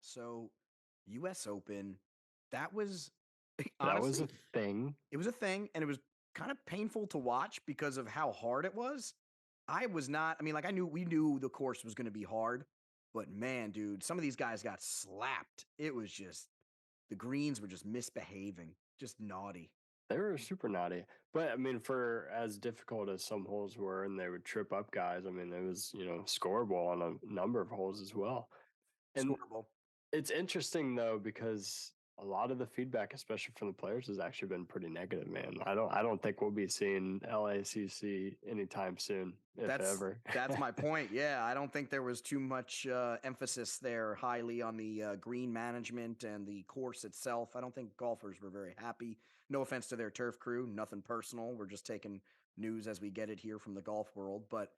So US Open, that was That was a honestly, thing. it was a thing and it was kind of painful to watch because of how hard it was. I was not, I mean, like we knew the course was going to be hard, but man, dude, some of these guys got slapped. It was just, the greens were just misbehaving, just naughty. They were super naughty. But I mean, for as difficult as some holes were, and they would trip up guys, I mean, it was, scoreable on a number of holes as well. And Scoreable. it's interesting though, because a lot of the feedback, especially from the players, has actually been pretty negative, man. I don't think we'll be seeing LACC anytime soon, if That's ever. that's my point. Yeah, I don't think there was too much emphasis there highly on the green management and the course itself. I don't think golfers were very happy. No offense to their turf crew, nothing personal. We're just taking news as we get it here from the golf world, but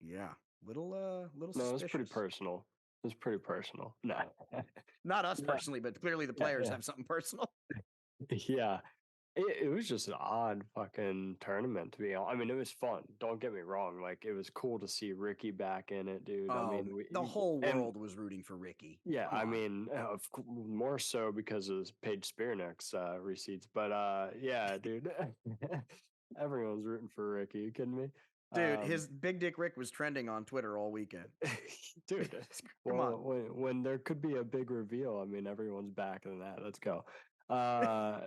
yeah, little No, it's pretty suspicious. personal. It's pretty personal. No. Not us Yeah, personally, but clearly the yeah, players yeah. have something personal. Yeah. It was just an odd fucking tournament to be honest. I mean, it was fun. Don't get me wrong. Like it was cool to see Ricky back in it, dude. I Oh, mean, the whole and world was rooting for Ricky. yeah, Come I on. mean, more so because of Paige Spearneck's receipts. But yeah, dude, everyone's rooting for Ricky. You kidding me? Dude, Um, his Big Dick Rick was trending on Twitter all weekend. dude, Come on. well, when there could be a big reveal, I mean, everyone's back in that. Let's go. Uh,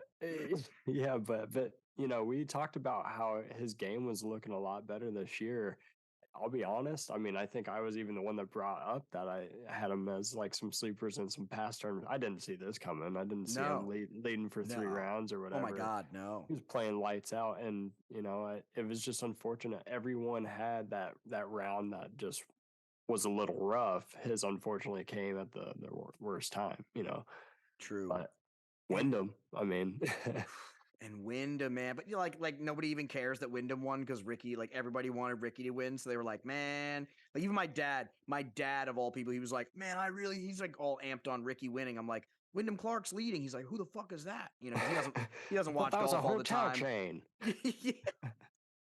yeah, but we talked about how his game was looking a lot better this year. I'll be honest. I mean, I think I was even the one that brought up that I had him as like some sleepers in some past tournaments. I didn't see this coming. I didn't see him No. leading for three No. rounds or Oh my whatever. God, no. He was playing lights out, and it was just unfortunate. Everyone had that round that just was a little rough. His unfortunately came at the worst time. True. But And Wyndham, I mean, and Wyndham, man, but like nobody even cares that Wyndham won because Ricky, like everybody wanted Ricky to win, so they were like, man, like even my dad of all people, he was like, man, he's like all amped on Ricky winning. I'm like, Wyndham Clark's leading. He's like, who the fuck is that? Because he I doesn't thought watch that was a golf all the hotel time. chain. Yeah,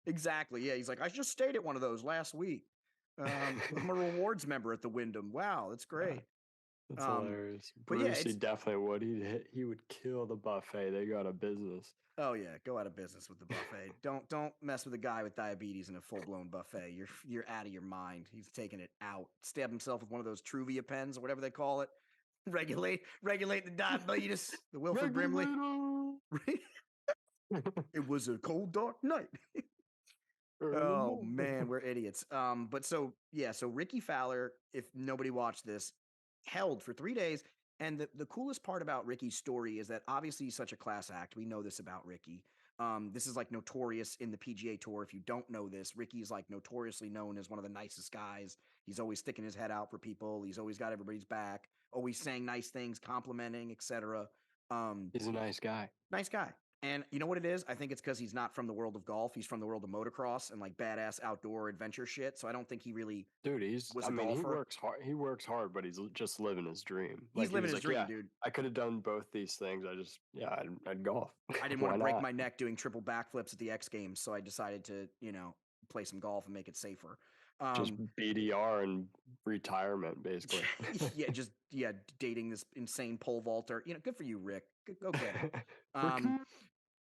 exactly. Yeah, he's like, I just stayed at one of those last week. I'm a rewards member at the Wyndham. Wow, that's great. That's Um, hilarious. but yeah, Brucey it's definitely would. He would kill the buffet. They go out of business. oh yeah, go out of business with the buffet. Don't mess with a guy with diabetes in a full blown buffet. You're out of your mind. He's taking it out. Stabbed himself with one of those Truvia pens or whatever they call it. Regulate the diabetes. The Wilford Brimley. Regulator. It was a cold dark night. Early Oh morning. man, we're idiots. But so yeah, so Ricky Fowler, if nobody watched this, held for 3 days. And the coolest part about Ricky's story is that obviously he's such a class act. We know this about Ricky. This is like notorious in the PGA Tour. If you don't know this, Ricky's like notoriously known as one of the nicest guys. He's always sticking his head out for people. He's always got everybody's back. Always saying nice things, complimenting, etc. Um, He's a nice guy. Nice guy. And you know what it is? I think it's because he's not from the world of golf. He's from the world of motocross and like badass outdoor adventure shit. So I don't think he really Dude, was I a mean, he golfer. works hard. He works hard, but he's just living his dream. He's Like living he's his like, dream, yeah, dude. I could have done both these things. Yeah, I'd golf. I didn't want Why to break not? my neck doing triple backflips at the X Games, so I decided to, play some golf and make it safer. Just Um, BDR and retirement, basically. yeah, dating this insane pole vaulter. Good for you, Rick. Go get it. Um, Ricky,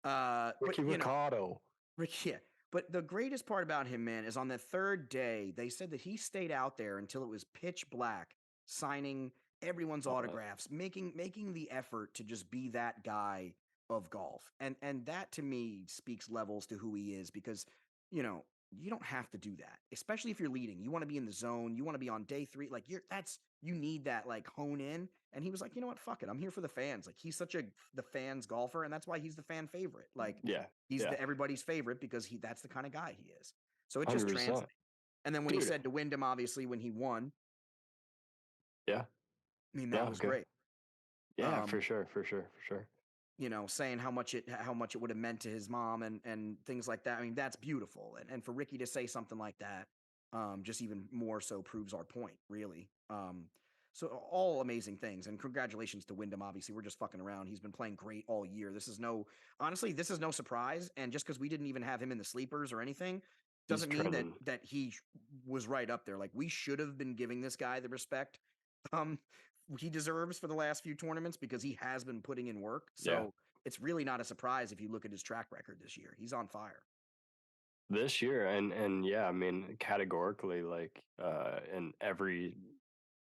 but Ricky Ricardo. Rick, yeah. But the greatest part about him, man, is on the third day, they said that he stayed out there until it was pitch black, signing everyone's Uh, autographs, making the effort to just be that guy of golf. And that to me speaks levels to who he is because, you know, you don't have to do that, especially if you're leading. You want to be in the zone, you want to be on day 3. Like you need that like hone in. And he was like, you know what, fuck it. I'm here for the fans. Like he's such the fans golfer, and that's why he's the fan favorite. Like yeah, he's yeah, everybody's favorite because that's the kind of guy he is. So it just 100%, translates. And then when he dude. said to Wyndham, obviously when he won, Yeah, I mean that no, was good. great. Yeah, for Um, sure, for sure, for sure. saying how much it would have meant to his mom and things like that. I mean that's beautiful. And for Ricky to say something like that, just even more so proves our point, really. So all amazing things, and congratulations to Wyndham. Obviously, we're just fucking around. He's been playing great all year. Honestly, this is no surprise. And just because we didn't even have him in the sleepers or anything, He's doesn't mean that trending. that he was right up there. Like we should have been giving this guy the respect um he deserves for the last few tournaments because he has been putting in work. Yeah. So it's really not a surprise if you look at his track record this year. He's on fire. This year, and yeah, I mean, categorically, like in every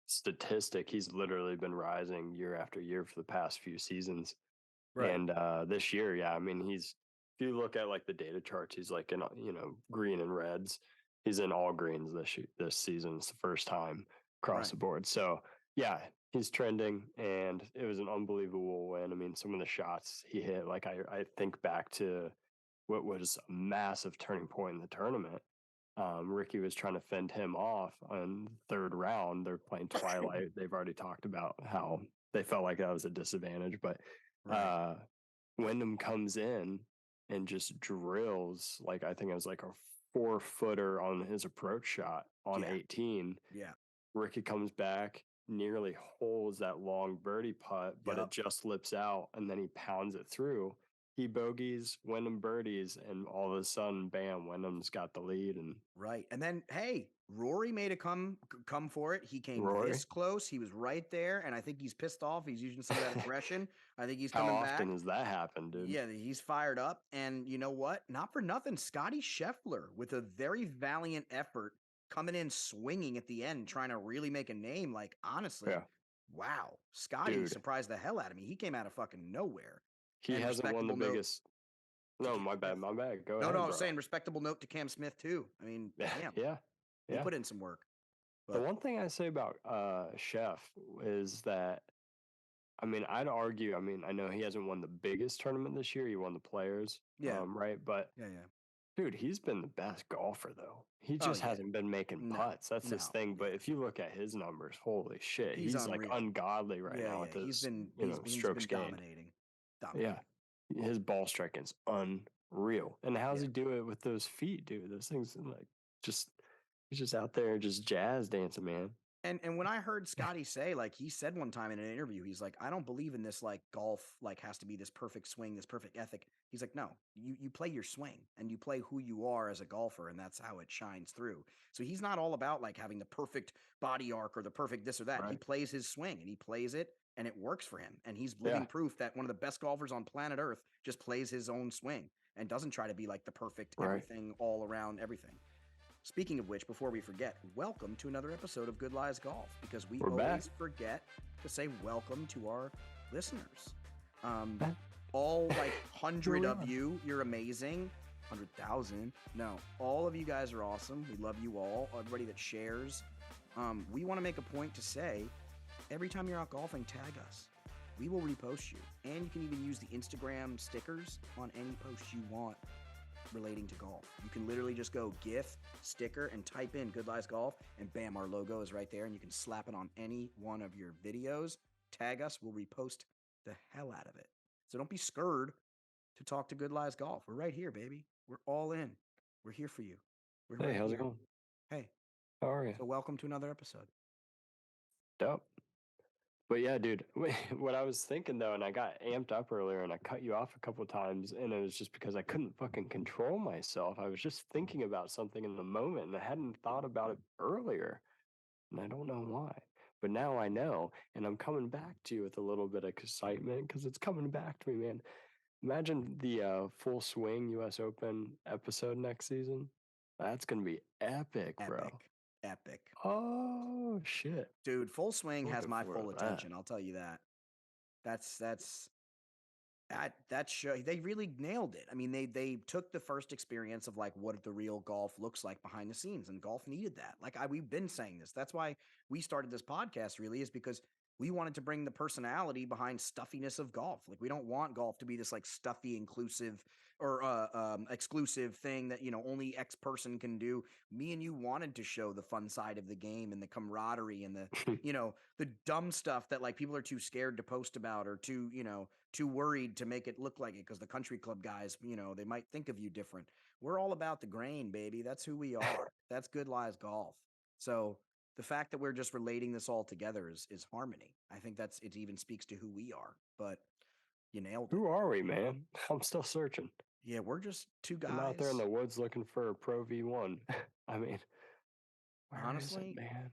statistic, he's literally been rising year after year for the past few seasons. Right. And this year, yeah, I mean, he's if you look at like the data charts, he's like in green and reds. He's in all greens this season. It's the first time across Right. the board. So yeah, he's trending, and it was an unbelievable win. I mean, some of the shots he hit, like I think back to what was a massive turning point in the tournament. Ricky was trying to fend him off on third round. They're playing Twilight. They've already talked about how they felt like that was a disadvantage, but Right. uh, Wyndham comes in and just drills, like I think it was like a 4-footer on his approach shot on Yeah. 18. Yeah. Ricky comes back, nearly holds that long birdie putt, but it Yep. just lips out, and then he pounds it through. He bogeys, Wyndham birdies, and all of a sudden, bam, Wyndham's got the lead. And Right. And then, hey, Rory made a come for it. He came Rory, this close. He was right there, and I think he's pissed off. He's using some of that aggression. I think he's how coming often back. has that happened, dude? Yeah, he's fired up. And you know what? Not for nothing, Scotty Scheffler with a very valiant effort coming in swinging at the end, trying to really make a name. Like, honestly, Yeah, wow. Scotty dude, surprised the hell out of me. He came out of fucking nowhere. he And hasn't won the respectable note biggest. to No, Cam my bad, Smith. my bad. Go No, ahead, I was bro. saying respectable note to Cam Smith too. I mean, Yeah, damn, yeah, he yeah. put in some work. The But one thing I say about Chef is that I mean, I'd argue. I mean, I know he hasn't won the biggest tournament this year. He won the Players, yeah, right? But yeah, yeah. dude, he's been the best golfer though. He Oh just yeah. hasn't been making No, putts. That's his no, thing. yeah. But if you look at his numbers, holy shit, He's he's like unreal. ungodly right Yeah, now yeah. with He's his, been he's strokes been gained. dominating. Yeah, Dominating. his ball striking's unreal. And how's Yeah. he do it with those feet, dude? Those things like just he's just out there just jazz dancing, man. And when I heard Scotty say, like he said one time in an interview, he's like, I don't believe in this like golf like has to be this perfect swing, this perfect ethic. He's like, no, you play your swing and you play who you are as a golfer, and that's how it shines through. So he's not all about like having the perfect body arc or the perfect this or that. He Right. plays his swing and he plays it and it works for him. And he's Yeah. living proof that one of the best golfers on planet Earth just plays his own swing and doesn't try to be like the perfect Right. everything all around everything. Speaking of which, before we forget, welcome to another episode of Good Lies Golf because we We're back. always forget to say welcome to our listeners. Um, Back. all like Here 100 we of are. you, you're amazing. 100,000. No, all of you guys are awesome. We love you all. Everybody that shares. We want to make a point to say every time you're out golfing, tag us. We will repost you. And you can even use the Instagram stickers on any post you want relating to golf. You can literally just go GIF, sticker, and type in Good Lies Golf, and bam, our logo is right there, and you can slap it on any one of your videos. Tag us, we'll repost the hell out of it. So don't be scared to talk to Good Lies Golf. We're right here, baby. We're all in. We're here for you. We're Hey, right how's it here. going? Hey, How are you? so welcome to another episode. Dope. But yeah, dude, what I was thinking though, and I got amped up earlier and I cut you off a couple times, and it was just because I couldn't fucking control myself. I was just thinking about something in the moment and I hadn't thought about it earlier, and I don't know why. But now I know, and I'm coming back to you with a little bit of excitement because it's coming back to me, man. Imagine the Full Swing US Open episode next season. That's going to be epic, bro. Epic. Epic. Oh, shit. Dude, Full Swing has Looking my forward full to that. attention. I'll tell you that. That's that show they really nailed it. I mean, they took the first experience of like what the real golf looks like behind the scenes, and golf needed that. Like we've been saying this. That's why we started this podcast. Really, is because we wanted to bring the personality behind stuffiness of golf. Like we don't want golf to be this like stuffy, inclusive or exclusive thing that only X person can do. Me and you wanted to show the fun side of the game and the camaraderie and the the dumb stuff that like people are too scared to post about or too worried to make it look like it because the country club guys, they might think of you different. We're all about the grain, baby. That's who we are. That's Good Lies Golf. So the fact that we're just relating this all together is harmony. I think it even speaks to who we are. But you nailed it. Who are we, man? I'm still searching. Yeah, we're just two I'm out there in guys. the woods looking for a Pro V1. I mean, where is it, Honestly, man?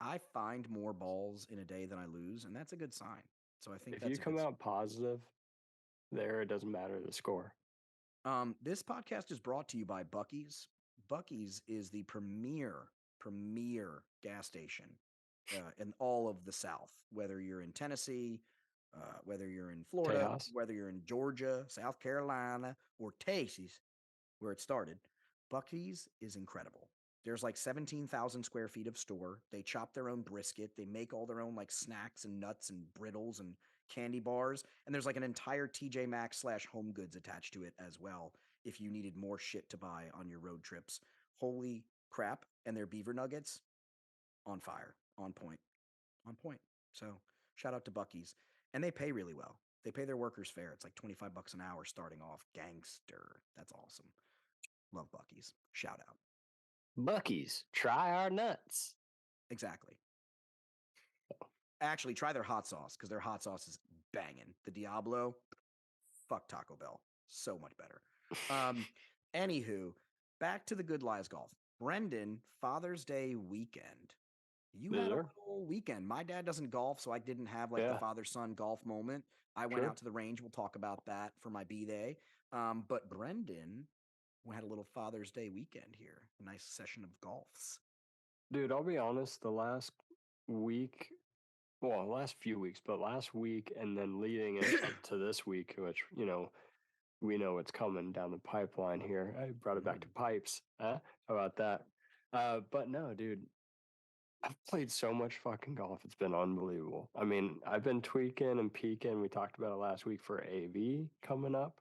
I find more balls in a day than I lose, and that's a good sign. So I think If you that's a come good sign. out positive, there it doesn't matter the score. This podcast is brought to you by Bucky's. Bucky's is the premier gas station in all of the South. Whether you're in Tennessee, whether you're in Florida, Tejas. whether you're in Georgia, South Carolina, or Texas, where it started, Bucky's is incredible. There's like 17,000 square feet of store. They chop their own brisket. They make all their own like snacks and nuts and brittles and candy bars. And there's like an entire TJ Maxx slash Home Goods attached to it as well if you needed more shit to buy on your road trips. Holy crap. And their beaver nuggets on fire, on point, on point. So shout out to Bucky's. And they pay really well. They pay their workers fair. It's like 25 bucks an hour starting off. Gangster. That's awesome. Love Bucky's. Shout out. Bucky's, try our nuts. Exactly. Actually, try their hot sauce because their hot sauce is banging. The Diablo, fuck Taco Bell. So much better. Anywho, back to the Good Lies Golf. Brendan, Father's Day weekend. You Yes, had a sir. little weekend. My dad doesn't golf, so I didn't have like the Yeah, father son golf moment. I went sure. out to the range. We'll talk about that for my B day. But Brendan, we had a little Father's Day weekend here. A nice session of golfs. Dude, I'll be honest, the last week, well, last few weeks, but last week and then leading it up to this week, which, we know it's coming down the pipeline here. I brought it back to Mm. pipes. How about that? But no, dude, I've played so much fucking golf. It's been unbelievable. I mean, I've been tweaking and peaking. We talked about it last week for AV coming up.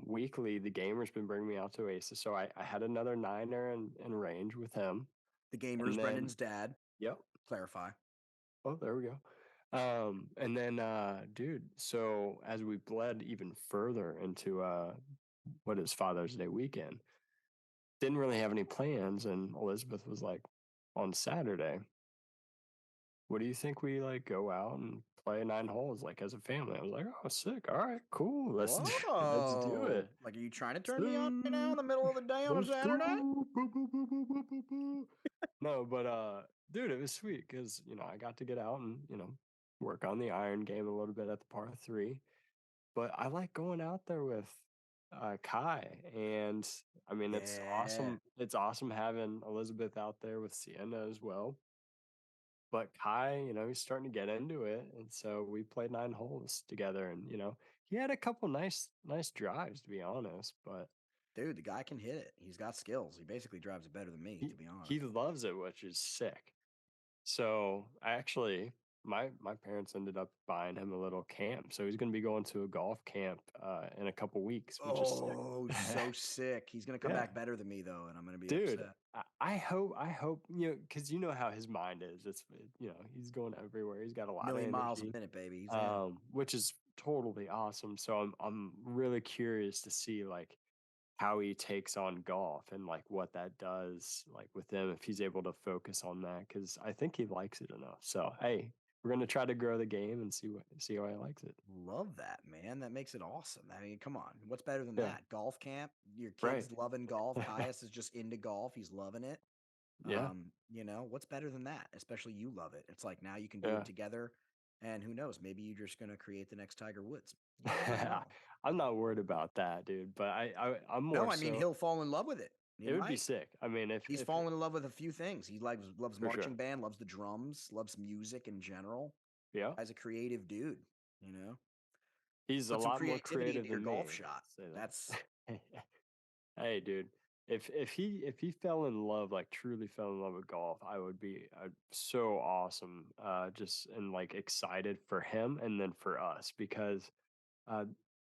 Weekly, the gamer's been bringing me out to Oasis. So I had another niner in range with him. The gamer is And then, Brendan's dad. yep. Clarify. Oh, there we go. And then, dude, so as we bled even further into what is Father's Day weekend, didn't really have any plans. And Elizabeth was like, on Saturday, what do you think we like go out and play 9 holes like as a family? I was like, oh, sick. All right, cool. Let's do Whoa. it. Like, are you trying to turn me on right now So in the middle of the day on a let's go. Saturday? Boo, boo, boo, boo, boo, boo, boo. No, but dude, it was sweet because I got to get out and work on the iron game a little bit at the par three. But I like going out there with Kai, and I mean it's Yeah. awesome. It's awesome having Elizabeth out there with Sienna as well. But Kai, he's starting to get into it, and so we played 9 holes together, and he had a couple nice drives to be honest, but Dude, the guy can hit it. He's got skills. He basically drives it better than me, he to be honest. he loves it, which is sick. So I actually, my parents ended up buying him a little camp, so he's going to be going to a golf camp in a couple weeks, which is Oh, sick. so sick. He's going to come Yeah, back better than me, though, and I'm going to be dude. upset. I hope because you know how his mind is. He's going everywhere. He's got a lot of Million miles a energy, minute, baby. He's in. which is totally awesome. So I'm really curious to see like how he takes on golf and like what that does like with him if he's able to focus on that because I think he likes it enough. So hey, we're gonna try to grow the game and see how he likes it. Love that, man. That makes it awesome. I mean, come on. What's better than Yeah, that? Golf camp. Your right. kid's loving golf. Caius is just into golf. He's loving it. Yeah, What's better than that? Especially you love it. It's like now you can do yeah. it together. And who knows? Maybe you're just gonna create the next Tiger Woods. You never know. I'm not worried about that, dude. But I'm No, more I mean so. he'll fall in love with it. He It would be might. sick. I mean, He's if fallen in love with a few things. He loves for sure. marching band, loves the drums, loves music in general. Yeah, Guy's a creative dude, you know. he's a Put some lot more creativity creative into your than me. golf shot. Let's That's say that. Hey, dude, if he fell in love, like truly fell in love with golf, I would be so awesome, just and like excited for him and then for us because uh,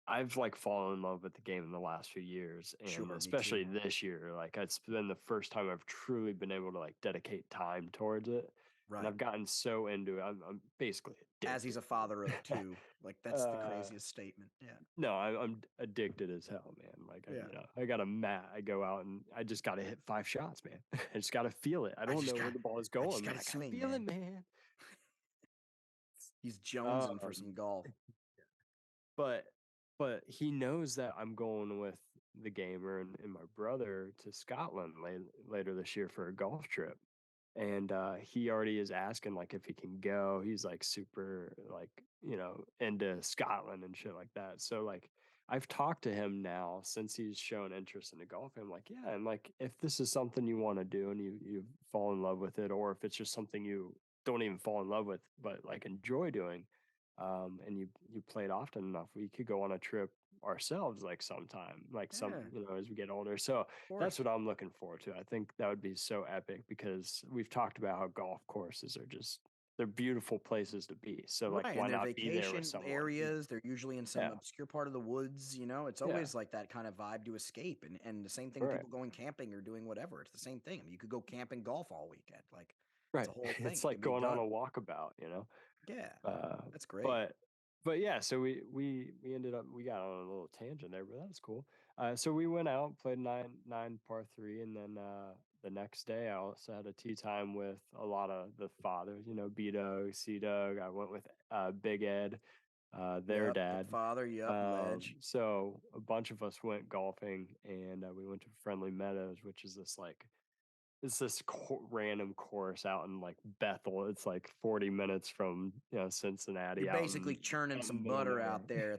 I've like fallen in love with the game in the last few years, and sure, me especially too. this year, like it's been the first time I've truly been able to like dedicate time towards it, and Right. I've gotten so into it. I'm basically As he's addicted. a father of two, like that's the uh, craziest statement. Yeah. no, I'm addicted as hell, man. Like Yeah. I got a mat. I go out and I just got to hit 5 shots, man. I just got to feel it. I I don't just know got where the ball is I just going, but gotta I got to swing, feel it, man. man. He's jonesing for Um, some golf. but he knows that I'm going with the gamer and my brother to Scotland later this year for a golf trip. and he already is asking like if he can go. He's like super like into Scotland and shit like that. So like I've talked to him now since he's shown interest in the golf. I'm like, yeah, and like if this is something you want to do and you fall in love with it, or if it's just something you don't even fall in love with but like enjoy doing, and you play it often enough, we could go on a trip ourselves like sometime, like some Yeah, of as we get older. So that's course. what I'm looking forward to. I think that would be so epic because we've talked about how golf courses are just they're beautiful places to be. So like Right, why and they're not be there with vacation someone? areas, they're usually in some Yeah. obscure part of the woods, it's Yeah. always like that kind of vibe to escape, and the same thing Right. people going camping or doing whatever, it's the same thing. I mean, you could go camp and golf all weekend, like, it's Right. a whole thing, It's it like can be going on done. a walkabout, you know? Yeah, Uh, that's great. but yeah, so we ended up we got on a little tangent there, but that was cool. So we went out, played nine par three, and then the next day I also had a tea time with a lot of the fathers, B Dog, C Dog. I went with Big Ed, their Yep, the dad. father, yep, ledge. So a bunch of us went golfing, and we went to Friendly Meadows, which is this like it's this random course out in like Bethel. It's like 40 minutes from You're Cincinnati, basically churning out in the some middle of butter nowhere. out there.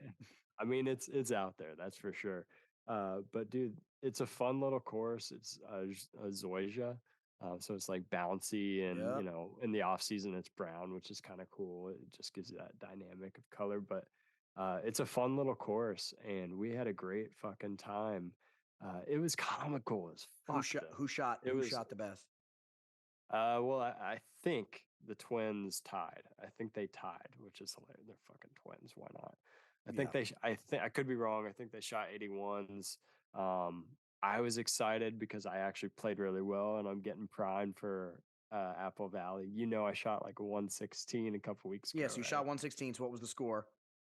I mean, it's out there, that's for sure. But dude, it's a fun little course. It's a zoysia, so it's like bouncy, and Yep. in the off season it's brown, which is kind of cool. It just gives you that dynamic of color. But it's a fun little course, and we had a great fucking time. It was comical as Who fuck, shot though. who shot It who was shot the best? well, I think the twins tied. I think they tied, which is hilarious. They're fucking twins. Why not? I think Yeah. they. I think I could be wrong. I think they shot 81s. Um, I was excited because I actually played really well, and I'm getting primed for Apple Valley. I shot like a 116 a couple weeks ago, Yeah, so you shot right? 116, so what was the score?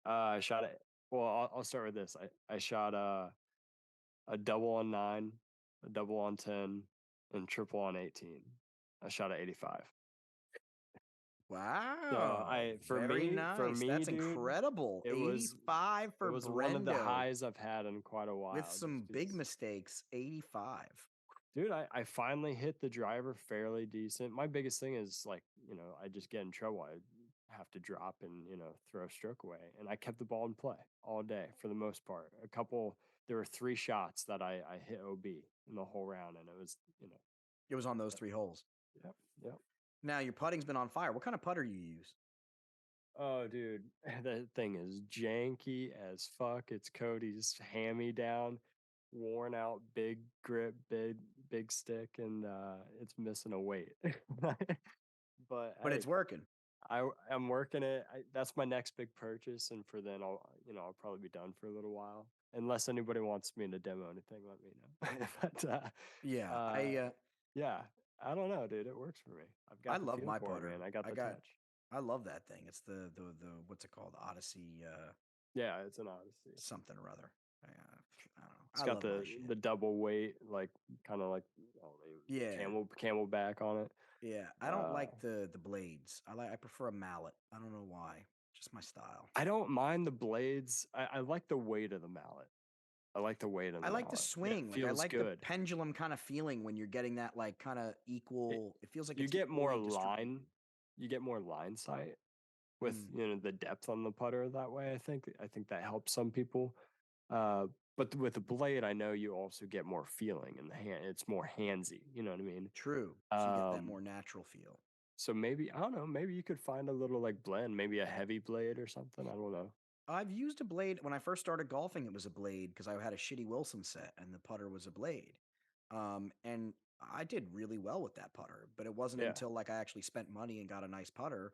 I shot it. Well, I'll start with this. I shot a double on 9, a double on 10, and triple on 18. I shot at 85. So Wow, I very for nice. me, That's dude, incredible. it was 85 it for was one of the Brendo highs I've had in quite a with while. Just some big because, mistakes. 85. dude, I finally hit the driver fairly decent. My biggest thing is like, I just get in trouble. I have to drop and throw a stroke away, and I kept the ball in play all day for the most part. There were 3 shots that I hit OB in the whole round, and it was It was on those yep, 3 holes. yep, yep. Now your putting's been on fire. What kind of putter you use? Oh, dude, that thing is janky as fuck. It's Cody's hand-me-down, worn out, big grip, big stick, and it's missing a weight. But But hey, it's working. I'm working it. That's my next big purchase, and for then I'll probably be done for a little while, unless anybody wants me to demo anything. Let me know. But Yeah, yeah, I don't know, dude. It works for me. I've I got the love feel my for it, putter. man. I got the touch. I love that thing. It's the what's it called? Odyssey Yeah, it's an odyssey. something or other. I don't know. It's I got love my the shit. double weight, like kind of like Yeah. camelback on it. Yeah, I don't Uh, like the blades. I prefer a mallet. I don't know why. Just my style. I don't mind the blades. I like the weight of the mallet. I like the weight of I the like the mallet. It swing. Like I feels like the good. pendulum kind of feeling when you're getting that like kind of It, equal. It feels like you it's get more equally line. distributed. You get more line sight with Mm, the depth on the putter that way. I think that helps some people. Uh, but with the blade, I know you also get more feeling in the hand. It's more handsy. You know what I mean? true. So you get that Um, more natural feel. So maybe I don't know. Maybe you could find a little like blend, maybe a heavy blade or something. I don't know. I've used a blade when I first started golfing. It was a blade because I had a shitty Wilson set and the putter was a blade. And I did really well with that putter, but it wasn't Yeah, until like I actually spent money and got a nice putter,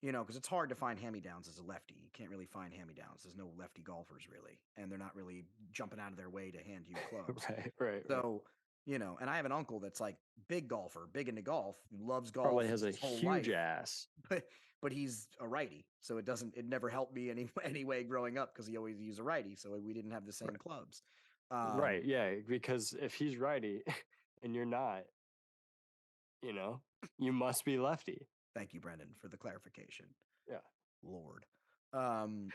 because it's hard to find hand-me-downs as a lefty. You can't really find hand-me-downs. There's no lefty golfers really, and they're not really jumping out of their way to hand you clubs. right. So, and I have an uncle that's like big golfer, big into golf, who loves Probably golf has a his whole huge life, ass. but he's a righty, so it never helped me any anyway growing up because he always used a righty, so we didn't have the same Right, clubs. right. Um, Yeah, because if he's righty and you're not, you know, you must be lefty. Thank you, Brendan, for the clarification. Yeah. Lord. Um,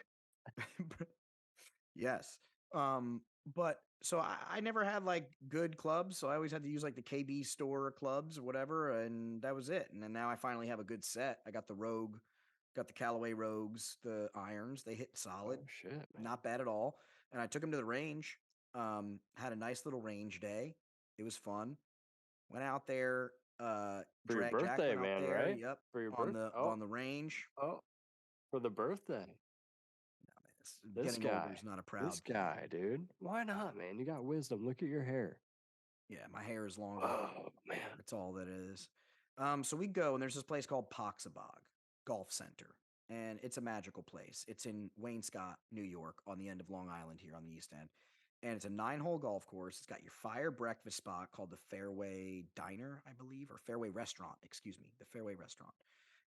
yes. But so I never had like good clubs, so I always had to use like the KB store clubs or whatever, and that was it. And then now I finally have a good set. I got the Rogue, got the Callaway Rogues, the irons. They hit solid, Oh shit, man. not bad at all. And I took them to the range. Had a nice little range day. It was fun. Went out there. For your Drag Jack birthday, went out man, there. right? Yep, For your on birth. the range. Oh, for the birthday. This Getting older is guy. not a This proud thing. guy, dude. Why not, man? You got wisdom. Look at your hair. Yeah, my hair is longer. Oh man. That's all that is. So we go, and there's this place called Poxabog Golf Center, and it's a magical place. It's in Waynescott, New York, on the end of Long Island here on the East End. And it's a 9-hole golf course. It's got your fire breakfast spot called the Fairway Diner, I believe, or Fairway Restaurant, excuse me, the Fairway Restaurant.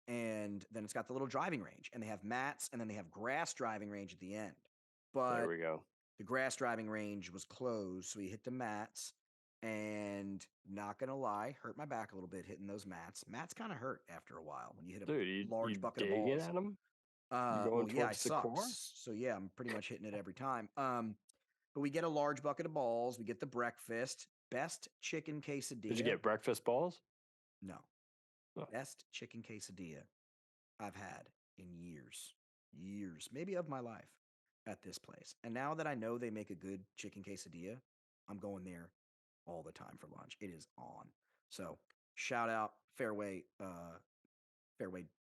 And then it's got the little driving range, and they have mats, and then they have grass driving range at the end. There But we go. the grass driving range was closed, so we hit the mats. And not gonna lie, hurt my back a little bit hitting those mats. Mats kind of hurt after a while when you hit a Dude, you large bucket of digging balls. at him? You going Well, yeah, I towards the core? sucks. So yeah, I'm pretty much hitting it every time. But we get a large bucket of balls. We get the breakfast, best chicken Did you quesadilla. get breakfast balls? No, Oh, best chicken quesadilla I've had in years, years, maybe of my life at this place. And now that I know they make a good chicken quesadilla, I'm going there all the time for lunch. It is on. So shout out Fairway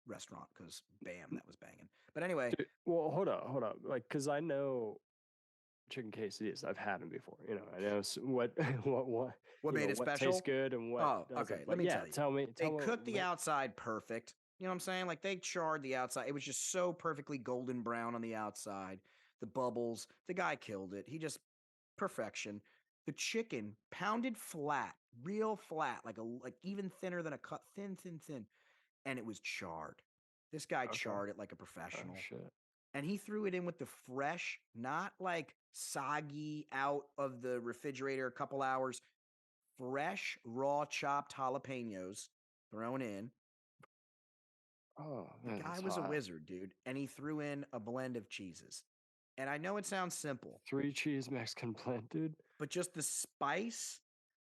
restaurant because bam, that was banging. But anyway, dude, well, hold up. Like, cause I know chicken quesadillas. I've had them before. You know, I know what, what, what you know, made it what tastes special? good and what Oh, doesn't. okay. Let But me yeah, tell you. tell They me cooked the what. outside perfect. You know what I'm saying? Like they charred the outside. It was just so perfectly golden brown on the outside. The bubbles. The guy killed it. He just perfection. The chicken pounded flat, real flat, like even thinner than a cut, thin, thin, thin, and it was charred. This guy Okay. charred it like a Oh professional. shit. And he threw it in with the fresh, not like soggy out of the refrigerator a couple hours, fresh, raw chopped jalapenos thrown in. Oh The man, guy that's was a hot. wizard, dude. And he threw in a blend of cheeses. And I know it sounds simple, 3 cheese Mexican blend, dude. but just the spice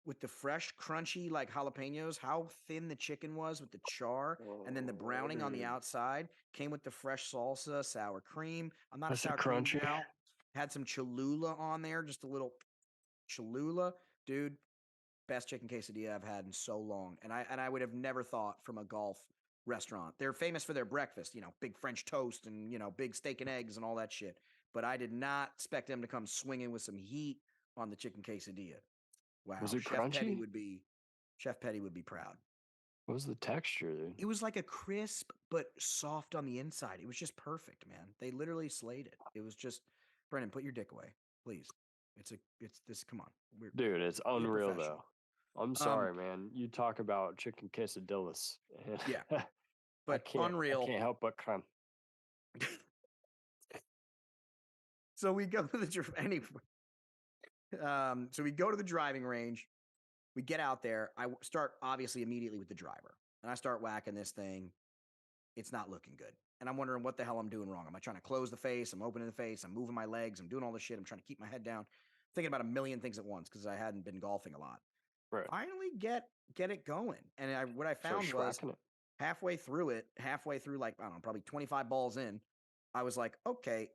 with the fresh, crunchy, like jalapenos, how thin the chicken was with the char, and then the Oh, browning on the dude. outside came with the fresh salsa, sour cream. I'm not a That's a sour cream crunchy. gal. Had some Cholula on there, just a little Cholula. Dude, best chicken quesadilla I've had in so long. And I would have never thought from a golf restaurant. They're famous for their breakfast, big French toast and, big steak and eggs and all that shit. But I did not expect them to come swinging with some heat on the chicken quesadilla. Was Wow, it crunchy? Chef Petty would be proud. What was the texture, dude? It was like a crisp but soft on the inside. It was just perfect, man. They literally slayed it. It was just Brennan, put your dick away, please. It's this. Come on, we're Dude, it's be a unreal professional. though. I'm Um, sorry, man. You talk about chicken quesadillas, yeah, and but I unreal. can't help but come. So we go to anyway. So we go to the driving range. We get out there. Start obviously immediately with the driver, and I start whacking this thing. It's not looking good. And I'm wondering what the hell I'm doing wrong. Am I trying to close the face? I'm opening the face. I'm moving my legs. I'm doing all this shit. I'm trying to keep my head down, thinking about a million things at once because I hadn't been golfing a lot. Right. Finally, get it going. And what I Start found was scracking it. halfway through, like I don't know, probably 25 balls in, I was like, okay,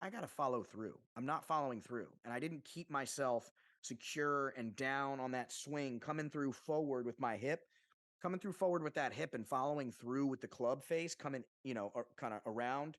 I got to follow through. I'm not following through. And I didn't keep myself secure and down on that swing, coming through forward with my hip, coming through forward with that hip and following through with the club face coming, kind of around.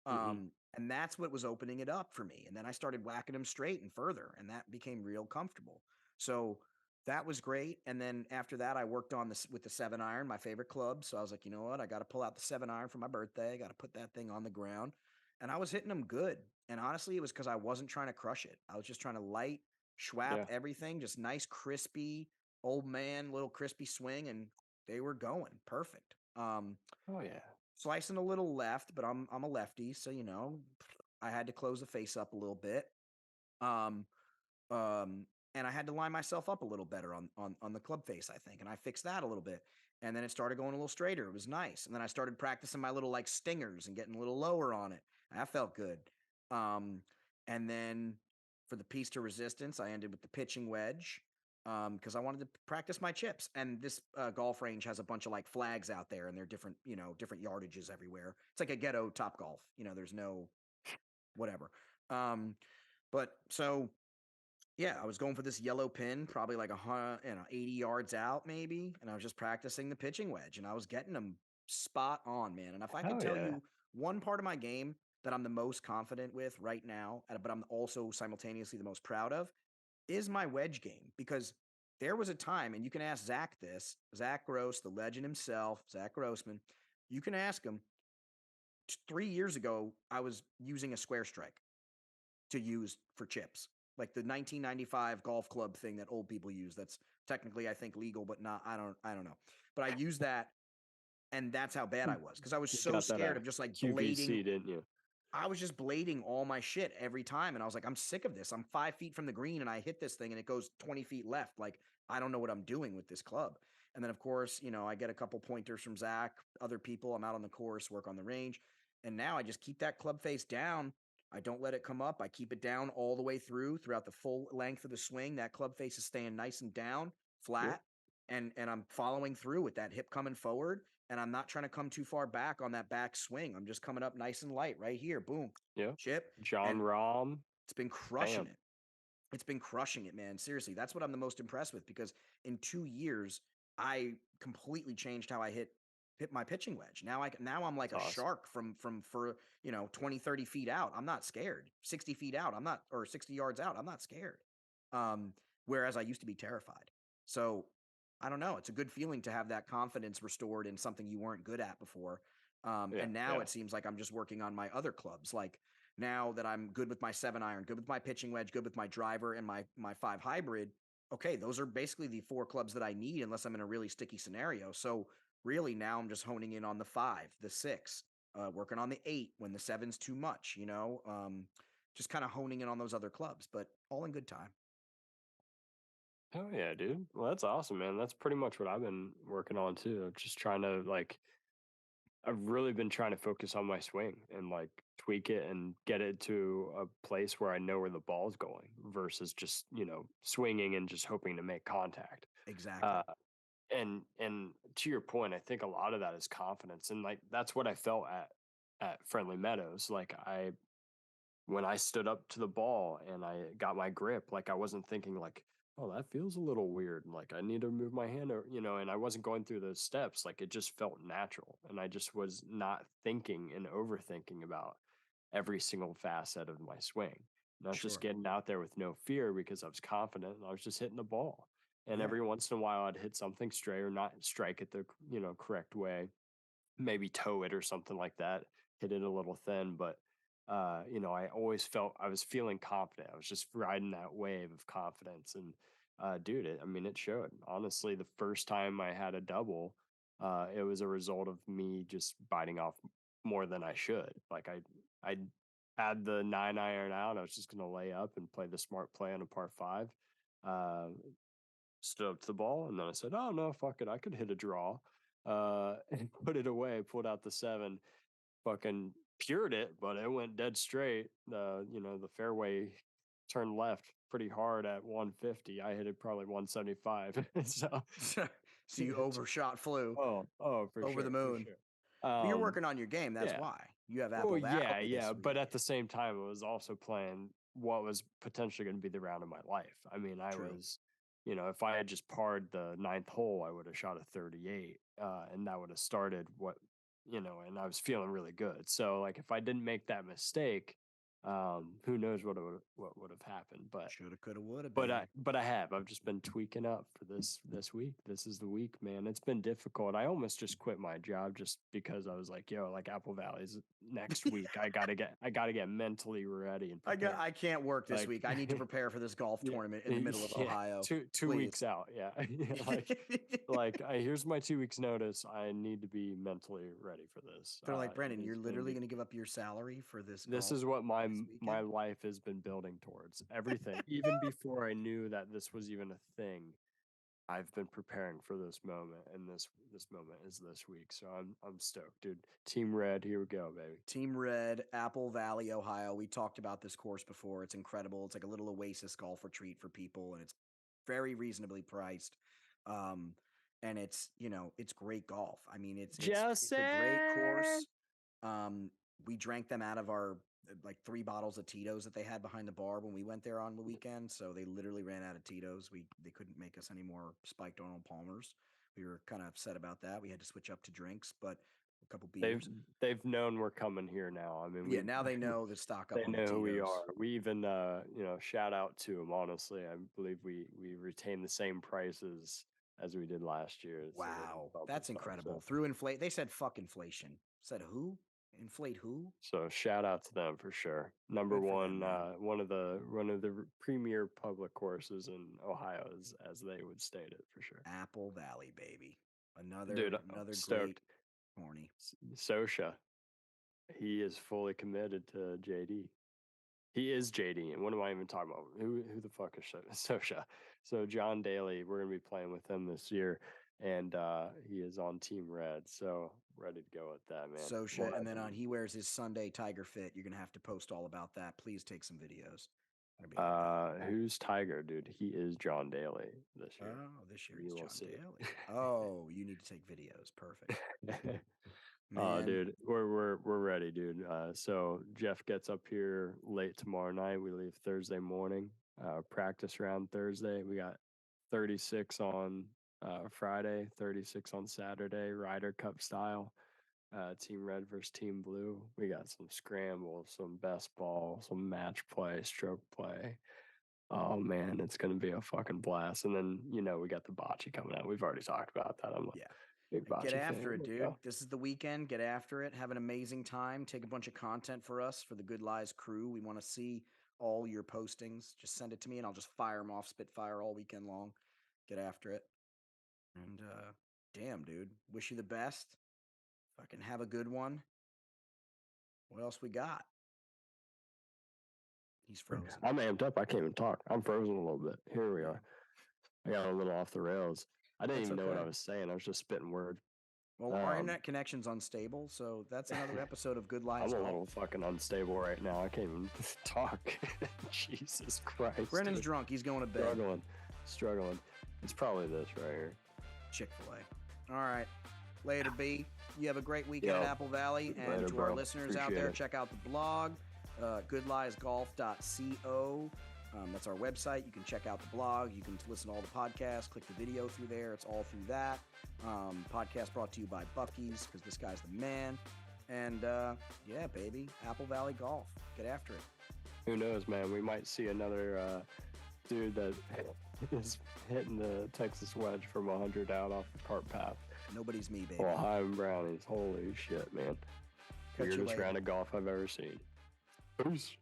Hmm. And that's what was opening it up for me. And then I started whacking them straight and further, and that became real comfortable. So that was great. And then after that, I worked on this with the 7-iron, my favorite club. So I was like, you know what? I got to pull out the 7-iron for my birthday. I got to put that thing on the ground. And I was hitting them good. And honestly, it was because I wasn't trying to crush it. I was just trying to light, schwap Yeah. everything, just nice, crispy, old man, little crispy swing. And they were going perfect. Oh yeah. Slicing a little left, but I'm a lefty, so I had to close the face up a little bit. Um, and I had to line myself up a little better on the club face, I think, and I fixed that a little bit. And then it started going a little straighter. It was nice. And then I started practicing my little like stingers and getting a little lower on it. That felt good. Um, and then For the piece to resistance, I ended with the pitching wedge because I wanted to practice my chips. And this golf range has a bunch of like flags out there, and they're different, different yardages everywhere. It's like a ghetto Top Golf. There's no whatever. Um, but so yeah, I was going for this yellow pin, probably like 80 yards out, maybe, and I was just practicing the pitching wedge, and I was getting them spot on, man. And if I could Hell tell yeah. you one part of my game that I'm the most confident with right now, but I'm also simultaneously the most proud of, is my wedge game. Because there was a time, and you can ask Zach this, Zach Gross, the legend himself, Zach Grossman. You can ask him. 3 years ago, I was using a square strike to use for chips, like the 1995 golf club thing that old people use. That's technically, I think, legal, but not. I don't know. But I use that, and that's how bad I was because I was You so got that scared of just like blading. QVC, didn't you? I was just blading all my shit every time, and I was like, I'm sick of this. I'm 5 feet from the green, and I hit this thing, and it goes 20 feet left. Like I don't know what I'm doing with this club. And then, of course, I get a couple pointers from Zach, other people. I'm out on the course, work on the range, and now I just keep that club face down. I don't let it come up. I keep it down all the way throughout the full length of the swing. That club face is staying nice and down, Yep. flat, and I'm following through with that hip coming forward, and I'm not trying to come too far back on that back swing. I'm just coming up nice and light right here. Boom, Yep. chip, John and Rahm. it's been crushing Bam. it. It's been crushing it, man. Seriously, that's what I'm the most impressed with because in 2 years, I completely changed how I hit my pitching wedge. Now I'm like That's a awesome. shark from for 20, 30 feet out. I'm not scared. 60 feet out, I'm not, or 60 yards out, I'm not scared. Um, Whereas I used to be terrified. So I don't know. It's a good feeling to have that confidence restored in something you weren't good at before. Yeah. And now Yeah. it seems like I'm just working on my other clubs. Like now that I'm good with my 7-iron, good with my pitching wedge, good with my driver and my 5 hybrid. Okay, those are basically the 4 clubs that I need unless I'm in a really sticky scenario. So really now I'm just honing in on the 5, the 6, working on the 8 when the 7's too much, just kind of honing in on those other clubs, but all in good time. Hell yeah, dude. Well, that's awesome, man. That's pretty much what I've been working on too. Just trying to like, I've really been trying to focus on my swing and like tweak it and get it to a place where I know where the ball's going versus just, swinging and just hoping to make contact. Exactly. Uh, and to your point, I think a lot of that is confidence. And like, that's what I felt at Friendly Meadows. Like when I stood up to the ball and I got my grip, like I wasn't thinking like, oh, that feels a little weird. Like I need to move my hand, or and I wasn't going through those steps. Like it just felt natural, and I just was not thinking and overthinking about every single facet of my swing. And I was just Sure. getting out there with no fear because I was confident and I was just hitting the ball. And Yeah. every once in a while, I'd hit something stray or not strike it the correct way, maybe toe it or something like that, hit it a little thin. But I always felt I was feeling confident. I was just riding that wave of confidence. And dude, I mean, it showed. Honestly, the first time I had a double, it was a result of me just biting off more than I should. Like I had the 9-iron out. I was just gonna lay up and play the smart play on a par five. Uh, Stood up to the ball, and then I said, "Oh no, fuck it, I could hit a draw," and put it away. Pulled out the 7, fucking pured it, but it went dead straight. The fairway turned left pretty hard at 150. I hit it probably 175. So, So you it's- overshot flew oh, for over the sure, for moon. sure. Well, you're working on your game. That's Yeah. why you have Well, Apple yeah, Valley this yeah, but at week. the same time, it was also playing what was potentially going to be the round of my life. I mean, I True. was, if I had just parred the ninth hole, I would have shot a 38, and that would have started and I was feeling really good. So, like, if I didn't make that mistake, who knows what would have happened? But Shoulda, coulda, woulda, but I baby. but I have. I've just been tweaking up for this week. This is the week, man. It's been difficult. I almost just quit my job just because I was like, yo, like Apple Valley's next week. I gotta get mentally ready and prepared. I can't work this Like week. I need to prepare for this golf yeah, tournament in the middle of yeah. Ohio. Two Please. weeks out. Yeah. Yeah, here's my 2 weeks notice. I need to be mentally ready for this. They're like, It Brendan, is you're gonna literally be going to give up your salary for this this golf is what my this my weekend? life has been building towards. Everything, even before I knew that this was even a thing. I've been preparing for this moment, and this moment is this week. So I'm stoked, dude. Team Red, here we go, baby. Team Red, Apple Valley, Ohio. We talked about this course before. It's incredible. It's like a little oasis golf retreat for people, and it's very reasonably priced. Um, and it's it's great golf. I mean, it's a great Justin. course. Um, we drank them out of our like 3 bottles of Tito's that they had behind the bar when we went there on the weekend. So they literally ran out of Tito's. They couldn't make us any more spiked Arnold Palmers. We were kind of upset about that. We had to switch up to drinks, but a couple They've beers. they've known we're coming here now. I mean, Yeah, now they know to stock up they on the know who we Tito's. are. We even shout out to them. Honestly, I believe we retain the same prices as we did last year. So they didn't Wow, bump that's us up. incredible. Through inflate, they said fuck inflation. Said who? Inflate who? So shout out to them for sure. Number Good for them, one, man. one of the premier public courses in Ohio, as they would state it for sure. Apple Valley, baby. Dude, I'm Another great stoked. corny. Sosha, he is fully committed to JD. He is JD, and what am I even talking about? Who the fuck is Sosha? So John Daly, we're gonna be playing with him this year, and he is on Team Red. So ready to go with that, man. We'll Sosha, and have then on him. he wears his Sunday Tiger Fit. You're gonna have to post all about that. Please take some videos. I'd be like, oh, Who's Tiger, dude? He is John Daly this year. oh, this year he's You will John see. Daly. Oh, you need to take videos. Perfect, Oh, man. dude, we're ready, dude. So Jeff gets up here late tomorrow night. We leave Thursday morning. Practice round Thursday. We got 36 on Friday, 36 on Saturday, Ryder Cup style. Team Red versus Team Blue. We got some scramble, some best ball, some match play, stroke play. Oh man, it's gonna be a fucking blast. And then we got the bocce coming out. We've already talked about that. I'm a Yeah. big Get bocce fan. after it, Let's dude. go. This is the weekend. Get after it. Have an amazing time. Take a bunch of content for us for the Good Lies crew. We want to see all your postings. Just send it to me and I'll just fire them off Spitfire all weekend long. Get after it. And damn, dude. Wish you the best. Fucking have a good one. What else we got? He's frozen. I'm amped up. I can't even talk. I'm frozen a little bit. Here we Yeah. are. I got a little off the rails. I didn't That's even know what okay. I was saying. I was just spitting words. Well, our Um, internet connection's unstable, so that's another episode of Good Lies I'm a Golf. little fucking unstable right now. I can't even talk. Jesus Christ. Brennan's dude. drunk. He's going to bed. Struggling. It's probably this right here. Chick-fil-A. All right. Later, B. You have a great weekend Yo, at Apple Valley. And later, to our bro. listeners out Appreciate there, it. check out the blog, goodliesgolf.co. That's our website. You can check out the blog. You can listen to all the podcasts. Click the video through there. It's all through that. Podcast brought to you by Bucky's because this guy's the man. And yeah, baby, Apple Valley Golf. Get after it. Who knows, man? We might see another dude that is hitting the Texas wedge from 100 out off the cart path. Nobody's me, baby. Ohio brownies. Holy shit, man. Catch you Weirdest later. round of golf I've ever seen. Peace.